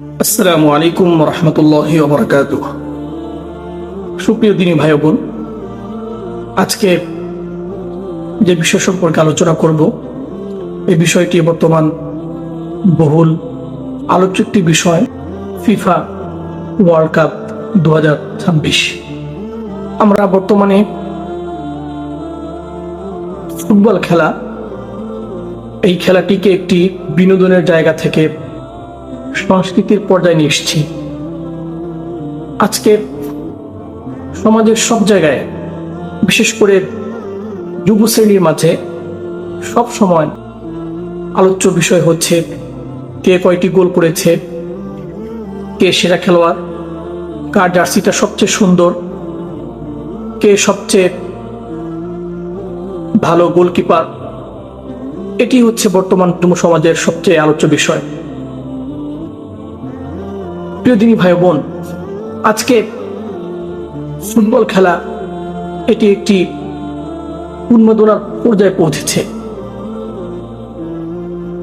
আসসালামু আলাইকুম রহমতুল্লাহি ওয়া বারাকাতুহু। সুপ্রিয় দিনী ভাই বোন, আজকে যে বিষয় সম্পর্কে আলোচনা করব এই বিষয়টি বর্তমান বহুল আলোচিত একটি বিষয়, ফিফা ওয়ার্ল্ড কাপ 2026। আমরা বর্তমানে ফুটবল খেলা, এই খেলাটিকে একটি বিনোদনের জায়গা থেকে সংস্কৃতির পর্যায়ে নিয়ে এসেছি। আজকে সমাজের সব জায়গায়, বিশেষ করে যুব শ্রেণীর মাঝে সব সময় আলোচ্য বিষয় হচ্ছে কে কয়টি গোল করেছে, কে সেরা খেলোয়াড়, কার জার্সিটা সবচেয়ে সুন্দর, কে সবচেয়ে ভালো গোলকিপার। এটি হচ্ছে বর্তমান যুব সমাজের সবচেয়ে আলোচ্য বিষয়। প্রিয় দিনী ভাই বোন, আজকে ফুটবল খেলা এটি একটি উন্মাদনার পর্যায়ে পৌঁছেছে।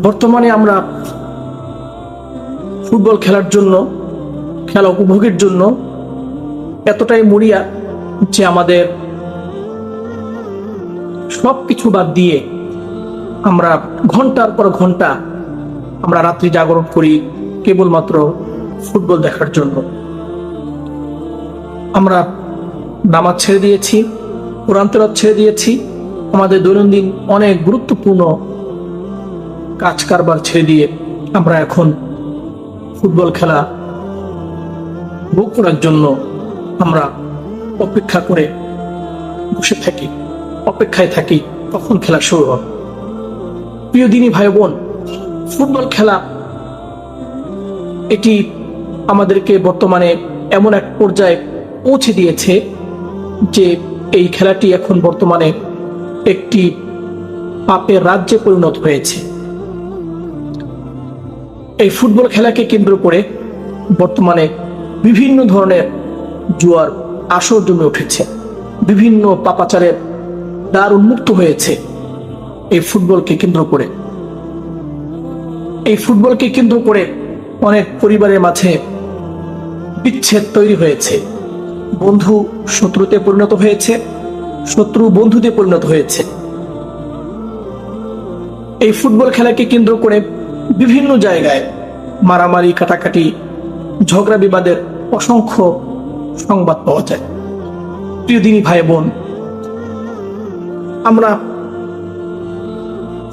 বর্তমানে আমরা ফুটবল খেলার জন্য, খেলা উপভোগের জন্য এতটাই মরিয়া যে আমাদের সব কিছু বাদ দিয়ে আমরা ঘন্টার পর ঘন্টা আমরা রাত্রি জাগরণ করি কেবলমাত্র ফুটবল দেখার জন্য। আমরা নামাজ ছেড়ে দিয়েছি, কোরআন তেলাওয়াত ছেড়ে দিয়েছি, আমাদের দৈনন্দিন অনেক গুরুত্বপূর্ণ কাজ কারবার ছেড়ে দিয়ে আমরা এখন ফুটবল খেলা ভোগ করার জন্য আমরা অপেক্ষা করে বসে থাকি, অপেক্ষায় থাকি কখন খেলা শুরু হবে। প্রিয় দিনী ভাই বোন, ফুটবল খেলা এটি আমাদেরকে বর্তমানে এমন এক পর্যায়ে পৌঁছে দিয়েছে যে এই খেলাটি এখন বর্তমানে একটি পাপের রাজ্যে পরিণত হয়েছে। এই ফুটবল খেলাকে কেন্দ্র করে বর্তমানে বিভিন্ন ধরনের জুয়ার আসর জমে উঠেছে, বিভিন্ন পাপাচারের দ্বার উন্মুক্ত হয়েছে এই ফুটবলকে কেন্দ্র করে। এই ফুটবলকে কেন্দ্র করে অনেক পরিবারের মাঝে বিচ্ছেদ তৈরি হয়েছে, বন্ধু শত্রুতে পরিণত হয়েছে, শত্রু বন্ধুতে পরিণত হয়েছে। এই ফুটবল খেলাকে কেন্দ্র করে বিভিন্ন জায়গায় মারামারি, কাটাকাটি, ঝগড়া বিবাদের অসংখ্য সংবাদ পাওয়া যায়। প্রিয় দিনী ভাই বোন, আমরা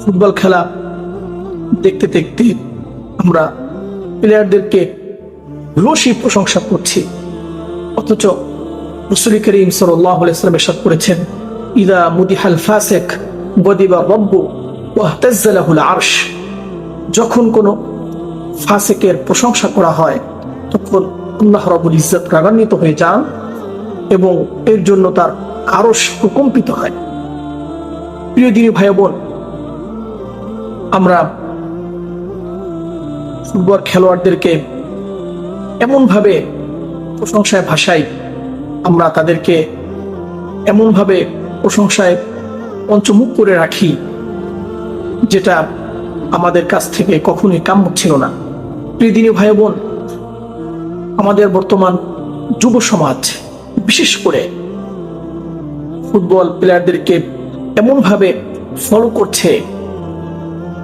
ফুটবল খেলা দেখতে দেখতে আমরা প্লেয়ারদেরকে রসি প্রশংসা করছি, অথচ রাসূল করিম সাল্লাল্লাহু আলাইহি ওয়াসাল্লাম ইরশাদ করেছেন, ইযা মুদিহাল ফাসিক গদিবা রাব্বু ওয়াহতাজ্জা লাহুল আরশ। যখন কোনো ফাসিকের প্রশংসা করা হয় তখন আল্লাহ রাব্বুল ইজ্জত রাগান্বিত হয়ে যান এবং এর জন্য তার আরশ প্রকম্পিত হয়। প্রিয় দিনী ভাই বোন, আমরা ফুটবল খেলোয়াড়দেরকে এমনভাবে প্রশংসায় ভাসাই, আমরা তাদেরকে এমনভাবে প্রশংসায় পঞ্চমুখ করে রাখি যেটা আমাদের কাছ থেকে কখনোই কাম্য ছিল না। প্রিয় দিনী ভাই বোন, আমাদের বর্তমান যুব সমাজ বিশেষ করে ফুটবল প্লেয়ারদেরকে এমনভাবে ফলো করছে,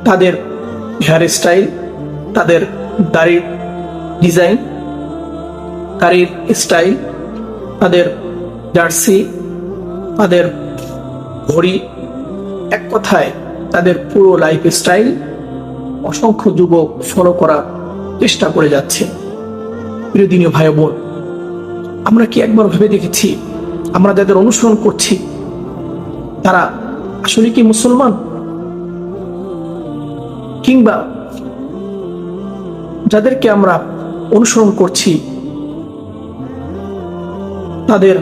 তাদের হেয়ার স্টাইল, তাদের দাড়ির ডিজাইন, দাড়ির স্টাইল, তাদের জার্সি, তাদের ঘড়ি, এক কথায় তাদের পুরো লাইফ স্টাইল অসংখ্য যুবক ফলো করার চেষ্টা করে যাচ্ছে। প্রিয় দিনী ভাই বোন, আমরা কি একবার ভেবে দেখেছি আমরা যাদের অনুসরণ করছি তারা আসলে কি মুসলমান, কিংবা যাদেরকে আমরা অনুসরণ করছি তাদের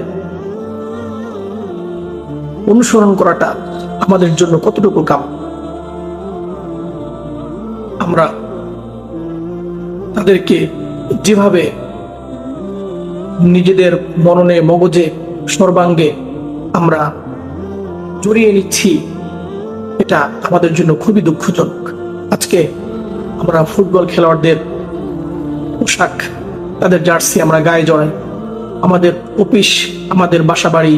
অনুসরণ করাটা আমাদের জন্য কতটুকু কাম? আমরা তাদেরকে যেভাবে নিজেদের মননে, মগজে, সর্বাঙ্গে আমরা জড়িয়ে নিচ্ছি, এটা আমাদের জন্য খুবই দুঃখজনক। আজকে আমরা ফুটবল খেলোয়াড়দের পোশাক, তাদের জার্সি আমরা গায়ে জড়াই, আমাদের অফিস, আমাদের বাসা বাড়ি,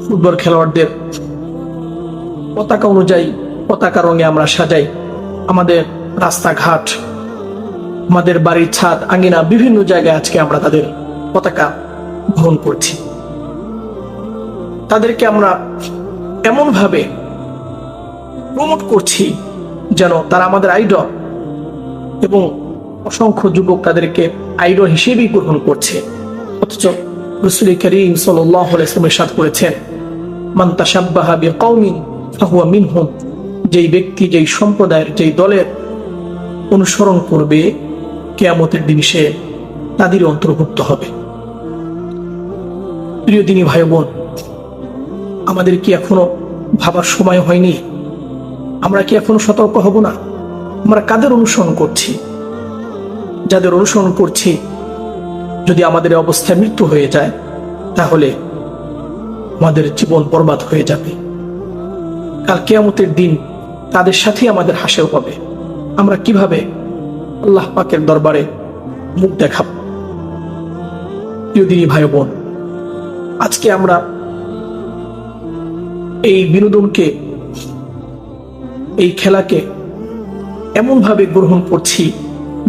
ফুটবল খেলোয়াড়দের পতাকা অনুযায়ী পতাকা রঙে আমরা সাজাই আমাদের রাস্তাঘাট, আমাদের বাড়ির ছাদ, আঙ্গিনা, বিভিন্ন জায়গায় আজকে আমরা তাদের পতাকা বহন করছি। তাদেরকে আমরা এমন ভাবে প্রমোট করছি যেন তারা আমাদের আইডল, এবং অসংখ্য যুবক তাদেরকে আইডল হিসেবেই গ্রহণ করছে। অথচ রাসূল করিম সাল্লাল্লাহু আলাইহি ওয়াসাল্লাম ইরশাদ করেছেন, মান তাশাব্বাহা বিকওমিন ফাহুয়া মিনহুম, যেই ব্যক্তি যেই সম্প্রদায়ের যেই দলের অনুসরণ করবে কিয়ামতের দিন সে তাদের অন্তর্ভুক্ত হবে। প্রিয় দিনী ভাই বোন, আমাদের কি এখনো ভাবার সময় হয়নি? আমরা কি এখনো সতর্ক হব না? আমরা কাদের অনুসরণ করছি? যাদের অনুসরণ করছি যদি আমাদের অবস্থায় মৃত্যু হয়ে যায়, তাহলে আমাদের জীবন বরবাদ হয়ে যাবে। কাল কিয়ামতের দিন তাদের সাথেই আমাদের হাসর হবে। আমরা কিভাবে আল্লাহ পাকের দরবারে মুখ দেখাব? প্রিয় দিনী ভাই বোন, আজকে আমরা এই বিনোদনকে, এই খেলাকে এমন ভাবে গ্রহণ করছি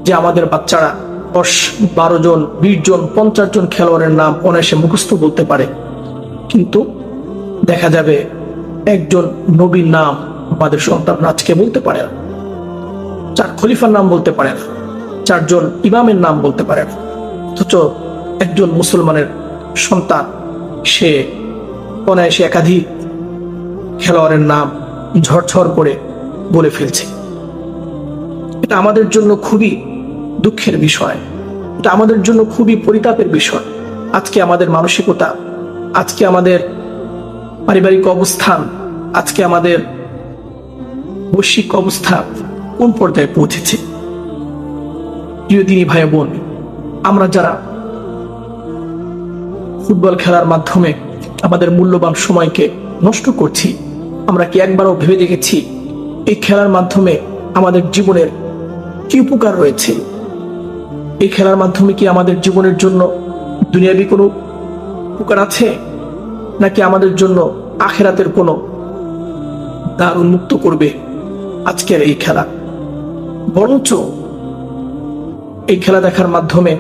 যে আমাদের বাচ্চারা 10-12 জন, 20 জন, 50 জন খেলোয়াড়ের নাম অনায়াসে মুখস্থ বলতে পারে, কিন্তু দেখা যাবে একজন নবীর নাম আমাদের সন্তান আজকে বলতে পারে না, 4 খলিফার নাম বলতে পারে না, 4 জন ইমামের নাম বলতে পারে না। অথচ একজন মুসলমানের সন্তান সে অনায়াসে একাধিক খেলোয়াড়ের নাম ঝরঝর করে বলে ফেলছে। এটা আমাদের জন্য খুবই দুঃখের বিষয়, এটা আমাদের জন্য খুবই পরিতাপের বিষয়। আজকে আমাদের মানসিকতা, আজকে আমাদের পারিবারিক অবস্থান, আজকে আমাদের বৈশ্বিক অবস্থা কোন পর্যায়ে পৌঁছেছে? প্রিয় দিনী ভাই বোন, আমরা যারা ফুটবল খেলার মাধ্যমে আমাদের মূল্যবান সময়কে নষ্ট করছি, আমরা কি একবারও ভেবে দেখেছি এই খেলার মাধ্যমে আমাদের জীবনের কি উপকার রয়েছে? এই খেলার মাধ্যমে কি আমাদের জীবনের জন্য দুনিয়াবি কোনো উপকার আছে, নাকি আমাদের জন্য আখিরাতের কোনো দ্বার উন্মুক্ত করবে আজকের এই খেলা? বরঞ্চ এই খেলা দেখার মাধ্যমে,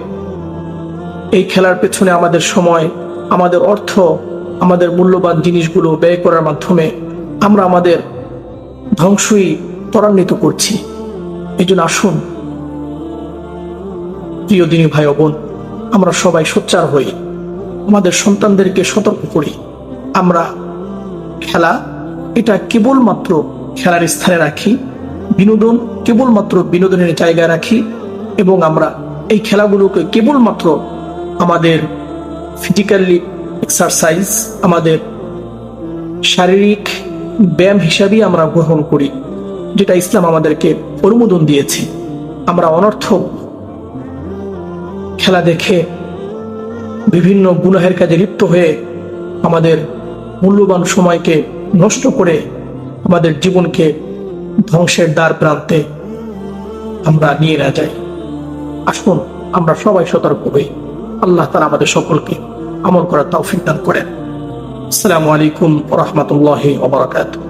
এই খেলার পেছনে আমাদের সময়, আমাদের অর্থ, আমাদের মূল্যবান জিনিসগুলো ব্যয় করার মাধ্যমে আমরা আমাদের ধ্বংসই ত্বরান্বিত করছি। এই জন্য আসুন প্রিয় দিনী ভাই ও বোন, আমরা সবাই সোচ্চার হই, আমাদের সন্তানদেরকে সতর্ক করি। আমরা খেলা এটা কেবলমাত্র খেলার স্থানে রাখি, বিনোদন কেবলমাত্র বিনোদনের জায়গায় রাখি, এবং আমরা এই খেলাগুলোকে কেবলমাত্র আমাদের ফিজিক্যালি এক্সারসাইজ, আমাদের শারীরিক ব্যায়াম হিসাবেই আমরা গ্রহণ করি, যেটা ইসলাম আমাদেরকে অনুমোদন দিয়েছে। আমরা অনর্থক খেলা দেখে বিভিন্ন গুনাহের কাজে লিপ্ত হয়ে আমাদের মূল্যবান সময়কে নষ্ট করে আমাদের জীবনকে ধ্বংসের দ্বার প্রান্তে আমরা নিয়ে না যাই। আসুন আমরা সবাই সতর্ক হই। আল্লাহ তাআলা আমাদের সকলকে আমল করার তৌফিক দান করেন। আসসালামু আলাইকুম ওয়া রাহমাতুল্লাহি ওয়া বারাকাতুহু।